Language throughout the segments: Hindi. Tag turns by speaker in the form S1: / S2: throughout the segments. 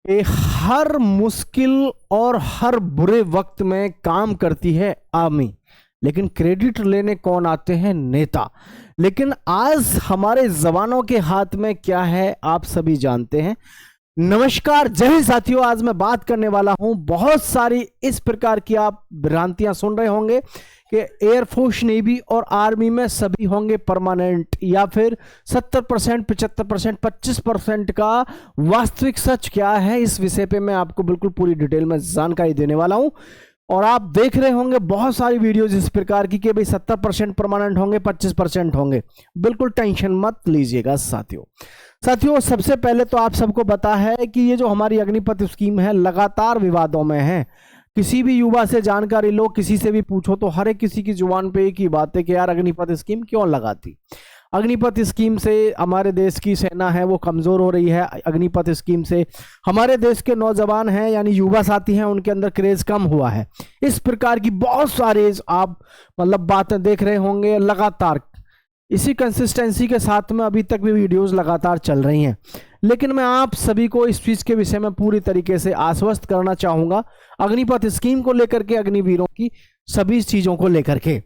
S1: हर मुश्किल और हर बुरे वक्त में काम करती है आर्मी, लेकिन क्रेडिट लेने कौन आते हैं? नेता। लेकिन आज हमारे जवानों के हाथ में क्या है आप सभी जानते हैं। नमस्कार, जय हिंद साथियों। आज मैं बात करने वाला हूं, बहुत सारी इस प्रकार की आप भ्रांतियां सुन रहे होंगे कि एयरफोर्स, नेवी और आर्मी में सभी होंगे परमानेंट, या फिर 70%, 75%, 25% का वास्तविक सच क्या है, इस विषय पे मैं आपको बिल्कुल पूरी डिटेल में जानकारी देने वाला हूं। और आप देख रहे होंगे बहुत सारी वीडियोज इस प्रकार की कि भाई 70% परमानेंट होंगे, 25% होंगे। बिल्कुल टेंशन मत लीजिएगा साथियों, सबसे पहले तो आप सबको पता है कि ये जो हमारी अग्निपथ स्कीम है लगातार विवादों में है। किसी भी युवा से जानकारी लो, किसी से भी पूछो तो हर एक किसी की जुबान पे एक ही बात है कि यार अग्निपथ स्कीम क्यों लगाती। अग्निपथ स्कीम से हमारे देश की सेना है वो कमज़ोर हो रही है। अग्निपथ स्कीम से हमारे देश के नौजवान हैं यानी युवा साथी हैं, उनके अंदर क्रेज कम हुआ है। इस प्रकार की बहुत सारे आप बातें देख रहे होंगे। लगातार इसी कंसिस्टेंसी के साथ में अभी तक भी वीडियोस लगातार चल रही हैं। लेकिन मैं आप सभी को इस चीज़ के विषय में पूरी तरीके से आश्वस्त करना चाहूँगा, अग्निपथ स्कीम को लेकर के, अग्निवीरों की सभी चीज़ों को लेकर के।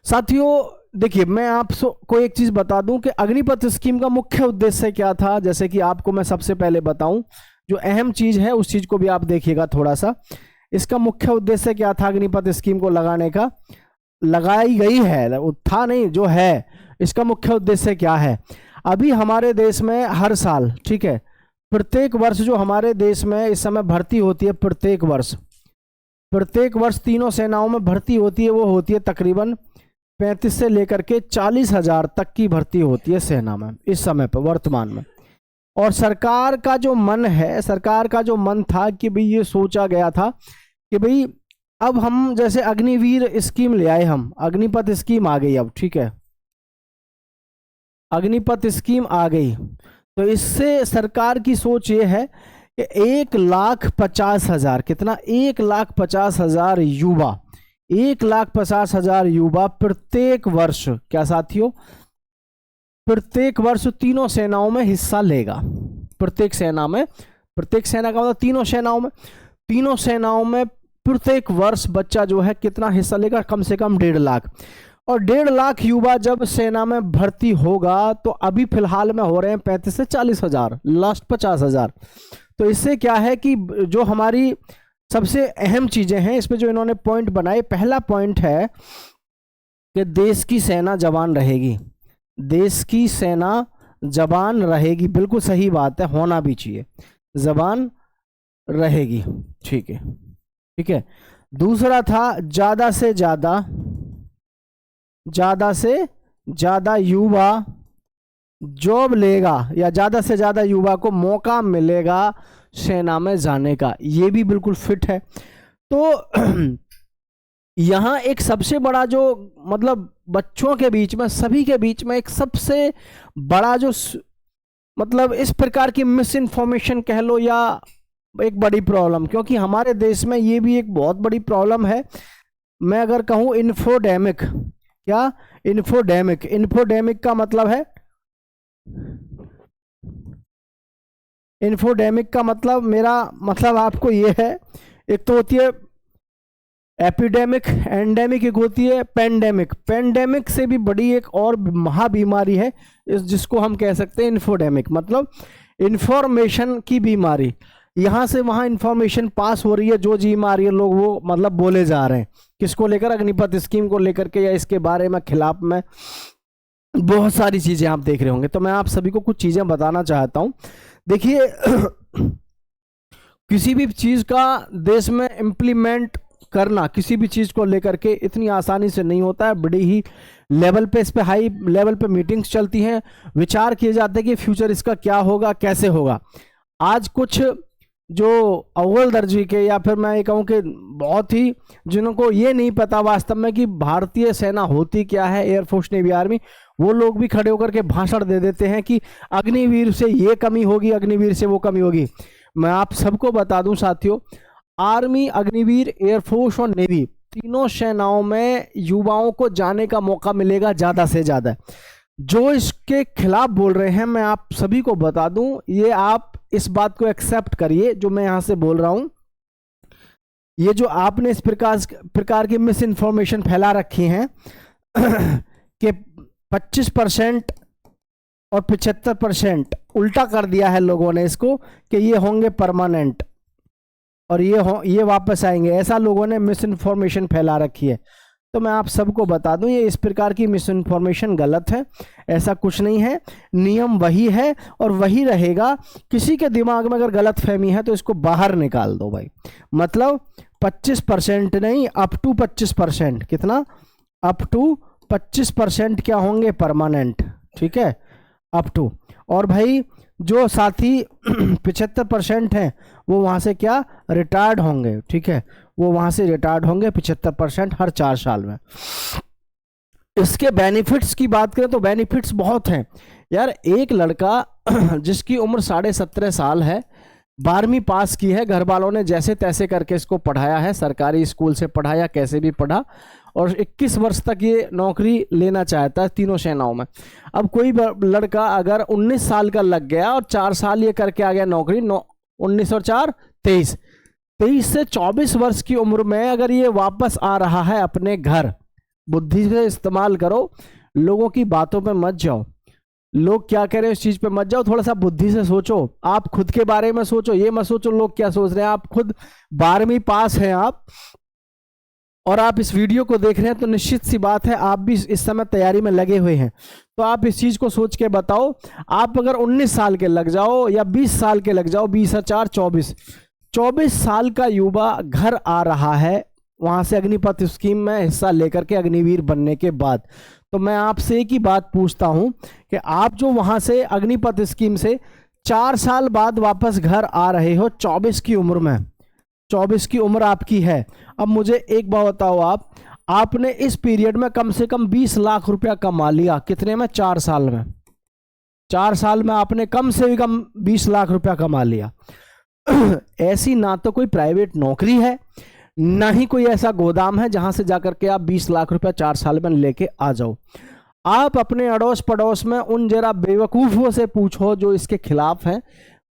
S1: साथियों देखिए, मैं आपको एक चीज़ बता दूं कि अग्निपथ स्कीम का मुख्य उद्देश्य क्या था। जैसे कि आपको मैं सबसे पहले बताऊं, जो अहम चीज़ है उस चीज़ को भी आप देखिएगा थोड़ा सा। इसका मुख्य उद्देश्य क्या था अग्निपथ स्कीम को लगाने का? लगाई गई है, था नहीं, जो है इसका मुख्य उद्देश्य क्या है। अभी हमारे देश में हर साल, ठीक है, प्रत्येक वर्ष जो हमारे देश में इस समय भर्ती होती है, प्रत्येक वर्ष तीनों सेनाओं में भर्ती होती है, वो होती है तकरीबन 35 से लेकर के 40,000 तक की भर्ती होती है सेना में इस समय पर, वर्तमान में। और सरकार का जो मन था कि भाई ये सोचा गया था कि भाई अब हम जैसे अग्निवीर स्कीम ले आए, हम अग्निपथ स्कीम आ गई अब, ठीक है, अग्निपथ स्कीम आ गई, तो इससे सरकार की सोच ये है कि 1,50,000, कितना? 1,50,000 युवा, 1,50,000 युवा प्रत्येक वर्ष, क्या साथियों, प्रत्येक वर्ष तीनों सेनाओं में हिस्सा लेगा। प्रत्येक सेना का मतलब तीनों सेनाओं में प्रत्येक वर्ष बच्चा जो है कितना हिस्सा लेगा? कम से कम 1.5 लाख। और 1.5 लाख युवा जब सेना में भर्ती होगा, तो अभी फिलहाल में हो रहे हैं 35 से 40,000, लास्ट 50,000। तो इससे क्या है कि जो हमारी सबसे अहम चीजें हैं इसमें जो इन्होंने पॉइंट बनाए, पहला पॉइंट है कि देश की सेना जवान रहेगी। देश की सेना जवान रहेगी, बिल्कुल सही बात है, होना भी चाहिए, जवान रहेगी, ठीक है। दूसरा था ज्यादा से ज्यादा युवा जॉब लेगा, या ज्यादा से ज्यादा युवा को मौका मिलेगा सेना में जाने का, ये भी बिल्कुल फिट है। तो यहाँ एक सबसे बड़ा जो बच्चों के बीच में, सभी के बीच में एक सबसे बड़ा जो इस प्रकार की मिस इन्फॉर्मेशन कह लो, या एक बड़ी प्रॉब्लम, क्योंकि हमारे देश में ये भी एक बहुत बड़ी प्रॉब्लम है। मैं अगर कहूँ इन्फोडेमिक, क्या? इन्फोडेमिक का मतलब है, इन्फोडेमिक का मतलब, मेरा मतलब आपको ये है, एक तो होती है एपिडेमिक, एंडेमिक, एक होती है पेंडेमिक। पेंडेमिक से भी बड़ी एक और महाबीमारी है जिसको हम कह सकते हैं इन्फोडेमिक, मतलब इंफॉर्मेशन की बीमारी। यहाँ से वहाँ इंफॉर्मेशन पास हो रही है, जो जी मार रही है, लोग वो बोले जा रहे हैं, किसको लेकर? अग्निपथ स्कीम को लेकर के, या इसके बारे में खिलाफ में बहुत सारी चीजें आप देख रहे होंगे। तो मैं आप सभी को कुछ चीजें बताना चाहता हूं। देखिए किसी भी चीज का देश में इम्प्लीमेंट करना, किसी भी चीज को लेकर के इतनी आसानी से नहीं होता है। बड़ी ही लेवल पे, इस पे हाई लेवल पे मीटिंग्स चलती हैं, विचार किए जाते हैं कि फ्यूचर इसका क्या होगा, कैसे होगा। आज कुछ जो अव्वल दर्जे के, या फिर मैं ये कहूँ कि बहुत ही जिनको ये नहीं पता वास्तव में कि भारतीय सेना होती क्या है, एयरफोर्स, नेवी, आर्मी, वो लोग भी खड़े होकर के भाषण दे देते हैं कि अग्निवीर से ये कमी होगी, अग्निवीर से वो कमी होगी। मैं आप सबको बता दूं साथियों, आर्मी, अग्निवीर, एयरफोर्स और नेवी, तीनों सेनाओं में युवाओं को जाने का मौका मिलेगा ज़्यादा से ज़्यादा। जो इसके खिलाफ बोल रहे हैं, मैं आप सभी को बता दूं, ये आप इस बात को एक्सेप्ट करिए जो मैं यहां से बोल रहा हूं। ये जो आपने इस प्रकार की मिस इन्फॉर्मेशन फैला रखी हैं कि 25% और 75% उल्टा कर दिया है लोगों ने इसको कि ये होंगे परमानेंट और ये वापस आएंगे, ऐसा लोगों ने मिस इन्फॉर्मेशन फैला रखी है। तो मैं आप सबको बता दूं, ये इस प्रकार की मिस इन्फॉर्मेशन गलत है, ऐसा कुछ नहीं है। नियम वही है और वही रहेगा। किसी के दिमाग में अगर गलत फहमी है तो इसको बाहर निकाल दो भाई। मतलब 25% नहीं, अप टू 25%। कितना? अप टू 25% क्या होंगे? परमानेंट। ठीक है, अप टू। और भाई जो साथी 75% हैं वो वहां से क्या? रिटायर्ड होंगे। ठीक है, वो वहां से रिटायर्ड होंगे 75% हर 4 साल में। इसके बेनिफिट्स की बात करें तो बेनिफिट्स बहुत हैं यार। एक लड़का जिसकी उम्र 17.5 साल है, 12वीं पास की है, घर वालों ने जैसे तैसे करके इसको पढ़ाया है, सरकारी स्कूल से पढ़ाया, कैसे भी पढ़ा, और 21 वर्ष तक ये नौकरी लेना चाहता है तीनों सेनाओं में। अब कोई लड़का अगर 19 साल का लग गया और 4 साल ये करके आ गया नौकरी, 19 और 4 23, 23 से 24 वर्ष की उम्र में अगर ये वापस आ रहा है अपने घर, बुद्धि से इस्तेमाल करो, लोगों की बातों पे मत जाओ, लोग क्या कह रहे हैं इस चीज पे मत जाओ, थोड़ा सा बुद्धि से सोचो। आप खुद के बारे में सोचो, ये मत सोचो लोग क्या सोच रहे हैं। आप खुद 12वीं पास हैं आप, और आप इस वीडियो को देख रहे हैं, तो निश्चित सी बात है आप भी इस समय तैयारी में लगे हुए हैं। तो आप इस चीज को सोच के बताओ, आप अगर 19 साल के लग जाओ या 20 साल के लग जाओ, 20 और 4 24, 24 साल का युवा घर आ रहा है वहां से अग्निपथ स्कीम में हिस्सा लेकर के, अग्निवीर बनने के बाद। तो मैं आपसे एक ही बात पूछता हूं कि आप जो वहां से अग्निपथ स्कीम से 4 साल बाद वापस घर आ रहे हो, 24 की उम्र में, 24 की उम्र आपकी है। अब मुझे एक बात बताओ, आपने इस पीरियड में कम से कम 20 लाख रुपया कमा लिया। कितने में? 4 साल में। 4 साल में आपने कम से भी कम 20 लाख रुपया कमा लिया। ऐसी ना तो कोई प्राइवेट नौकरी है, ना ही कोई ऐसा गोदाम है जहां से जाकर के आप 20 लाख रुपया 4 साल में लेके आ जाओ। आप अपने अड़ोस पड़ोस में उन जरा बेवकूफों से पूछो जो इसके खिलाफ हैं,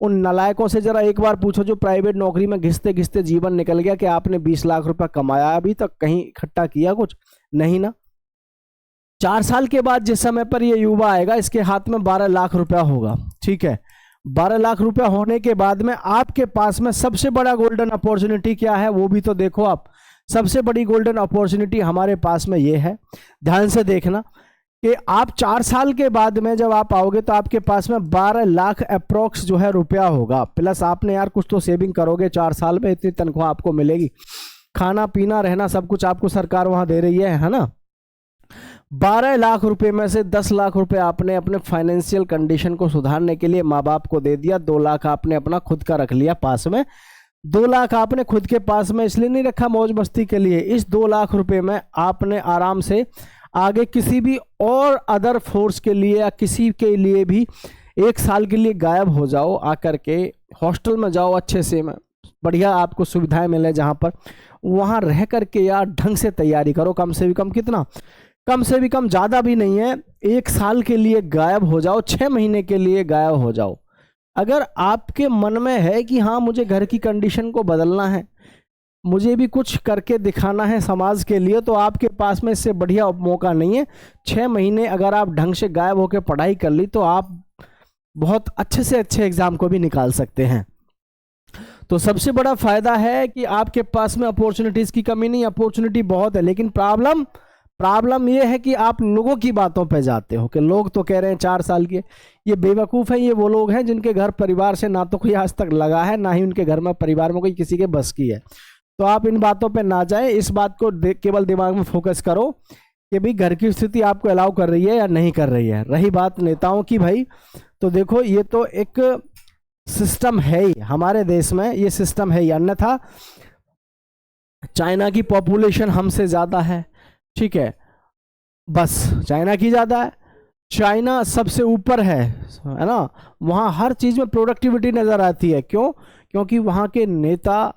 S1: उन नलायकों से जरा एक बार पूछो जो प्राइवेट नौकरी में घिसते घिसते जीवन निकल गया, कि आपने 20 लाख रुपया कमाया, अभी तक कहीं इकट्ठा किया कुछ? नहीं ना। 4 साल के बाद जिस समय पर ये युवा आएगा, इसके हाथ में 12 लाख रुपया होगा। ठीक है, 12 लाख रुपया होने के बाद में आपके पास में सबसे बड़ा गोल्डन अपॉर्चुनिटी क्या है, वो भी तो देखो आप। सबसे बड़ी गोल्डन अपॉर्चुनिटी हमारे पास में ये है, ध्यान से देखना, कि आप 4 साल के बाद में जब आप आओगे तो आपके पास में 12 लाख अप्रोक्स जो है रुपया होगा। प्लस आपने यार कुछ तो सेविंग करोगे, 4 साल में इतनी तनख्वाह आपको मिलेगी, खाना पीना रहना सब कुछ आपको सरकार वहां दे रही है ना। 12 लाख रुपए में से 10 लाख रुपए आपने अपने फाइनेंशियल कंडीशन को सुधारने के लिए माँ बाप को दे दिया, 2 लाख आपने अपना खुद का रख लिया पास में। 2 लाख आपने खुद के पास में इसलिए नहीं रखा मौज मस्ती के लिए, इस 2 लाख रुपए में आपने आराम से आगे किसी भी और अदर फोर्स के लिए या किसी के लिए भी 1 साल के लिए गायब हो जाओ, आकर के हॉस्टल में जाओ, अच्छे से बढ़िया आपको सुविधाएं मिले, जहां पर वहां रह करके यार ढंग से तैयारी करो। कम से भी कम कितना? कम से भी कम, ज़्यादा भी नहीं है, 1 साल के लिए गायब हो जाओ, 6 महीने के लिए गायब हो जाओ। अगर आपके मन में है कि हाँ मुझे घर की कंडीशन को बदलना है, मुझे भी कुछ करके दिखाना है समाज के लिए, तो आपके पास में इससे बढ़िया मौका नहीं है। 6 महीने अगर आप ढंग से गायब होकर पढ़ाई कर ली तो आप बहुत अच्छे से अच्छे एग्जाम को भी निकाल सकते हैं। तो सबसे बड़ा फायदा है कि आपके पास में अपॉर्चुनिटीज की कमी नहीं, अपॉर्चुनिटी बहुत है, लेकिन प्रॉब्लम ये है कि आप लोगों की बातों पे जाते हो, कि लोग तो कह रहे हैं 4 साल के। ये बेवकूफ़ है, ये वो लोग हैं जिनके घर परिवार से ना तो कोई आज तक लगा है, ना ही उनके घर में परिवार में कोई किसी के बस की है। तो आप इन बातों पे ना जाएं, इस बात को केवल दिमाग में फोकस करो कि भाई घर की स्थिति आपको अलाउ कर रही है या नहीं कर रही है। रही बात नेताओं की भाई, तो देखो ये तो एक सिस्टम है ही हमारे देश में, ये सिस्टम है ही। अन्यथा चाइना की पॉपुलेशन हमसे ज़्यादा है, ठीक है, बस चाइना की ज़्यादा है, चाइना सबसे ऊपर है ना, वहाँ हर चीज़ में प्रोडक्टिविटी नज़र आती है। क्यों? क्योंकि वहाँ के नेता,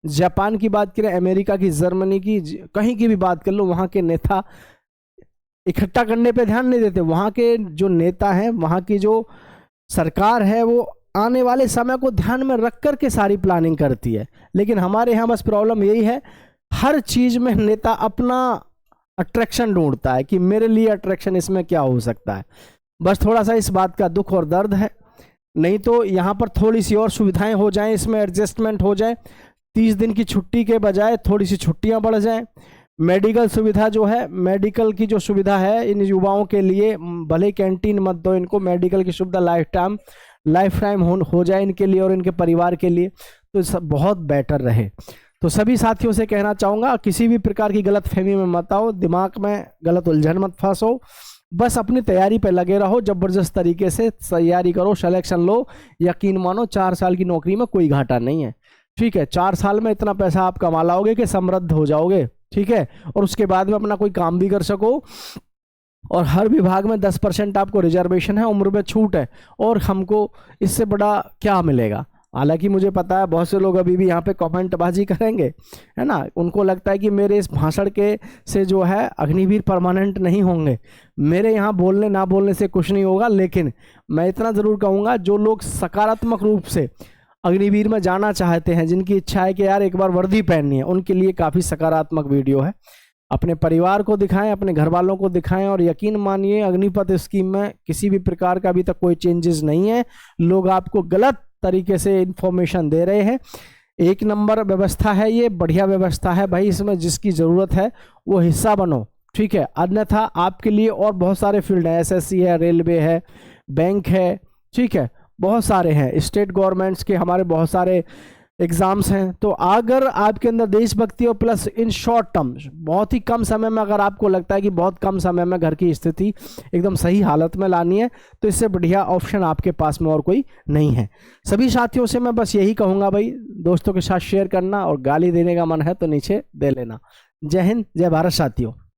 S1: जापान की बात करें, अमेरिका की, जर्मनी की, कहीं की भी बात कर लो, वहाँ के नेता इकट्ठा करने पे ध्यान नहीं देते। वहाँ के जो नेता हैं, वहाँ की जो सरकार है, वो आने वाले समय को ध्यान में रख कर के सारी प्लानिंग करती है। लेकिन हमारे यहाँ बस प्रॉब्लम यही है, हर चीज में नेता अपना अट्रैक्शन ढूंढता है कि मेरे लिए अट्रैक्शन इसमें क्या हो सकता है। बस थोड़ा सा इस बात का दुख और दर्द है। नहीं तो यहाँ पर थोड़ी सी और सुविधाएं हो जाएं, इसमें एडजस्टमेंट हो जाए, 30 दिन की छुट्टी के बजाय थोड़ी सी छुट्टियां बढ़ जाएं। मेडिकल सुविधा जो है, मेडिकल की जो सुविधा है इन युवाओं के लिए, भले कैंटीन मत दो इनको, मेडिकल की सुविधा लाइफ टाइम हो जाए इनके लिए और इनके परिवार के लिए, तो सब बहुत बेटर रहे। तो सभी साथियों से कहना चाहूँगा, किसी भी प्रकार की गलत फहमी में मत आओ, दिमाग में गलत उलझन मत फंसो, बस अपनी तैयारी पे लगे रहो, जबरदस्त तरीके से तैयारी करो, सिलेक्शन लो। यकीन मानो 4 साल की नौकरी में कोई घाटा नहीं है, ठीक है। 4 साल में इतना पैसा आप कमा लाओगे कि समृद्ध हो जाओगे, ठीक है। और उसके बाद में अपना कोई काम भी कर सको। और हर विभाग में 10% आपको रिजर्वेशन है, उम्र में छूट है, और हमको इससे बड़ा क्या मिलेगा। हालांकि मुझे पता है बहुत से लोग अभी भी यहाँ पे कमेंटबाजी करेंगे, है ना, उनको लगता है कि मेरे इस भाषण के से जो है अग्निवीर परमानेंट नहीं होंगे। मेरे यहाँ बोलने ना बोलने से कुछ नहीं होगा, लेकिन मैं इतना ज़रूर कहूँगा, जो लोग सकारात्मक रूप से अग्निवीर में जाना चाहते हैं, जिनकी इच्छा है कि यार एक बार वर्दी पहननी है, उनके लिए काफ़ी सकारात्मक वीडियो है। अपने परिवार को दिखाएं, अपने घर वालों को दिखाएं, और यकीन मानिए अग्निपथ स्कीम में किसी भी प्रकार का अभी तक कोई चेंजेस नहीं है। लोग आपको गलत तरीके से इंफॉर्मेशन दे रहे हैं। 1 नंबर व्यवस्था है ये, बढ़िया व्यवस्था है भाई, इसमें जिसकी ज़रूरत है वो हिस्सा बनो, ठीक है। अन्यथा आपके लिए और बहुत सारे फील्ड है, SSC है, रेलवे है, बैंक है, ठीक है, बहुत सारे हैं, स्टेट गवर्नमेंट्स के हमारे बहुत सारे एग्जाम्स हैं। तो अगर आपके अंदर देशभक्ति और प्लस इन शॉर्ट टर्म, बहुत ही कम समय में, अगर आपको लगता है कि बहुत कम समय में घर की स्थिति एकदम सही हालत में लानी है, तो इससे बढ़िया ऑप्शन आपके पास में और कोई नहीं है। सभी साथियों से मैं बस यही कहूँगा भाई, दोस्तों के साथ शेयर करना, और गाली देने का मन है तो नीचे दे लेना। जय हिंद, जय भारत साथियों।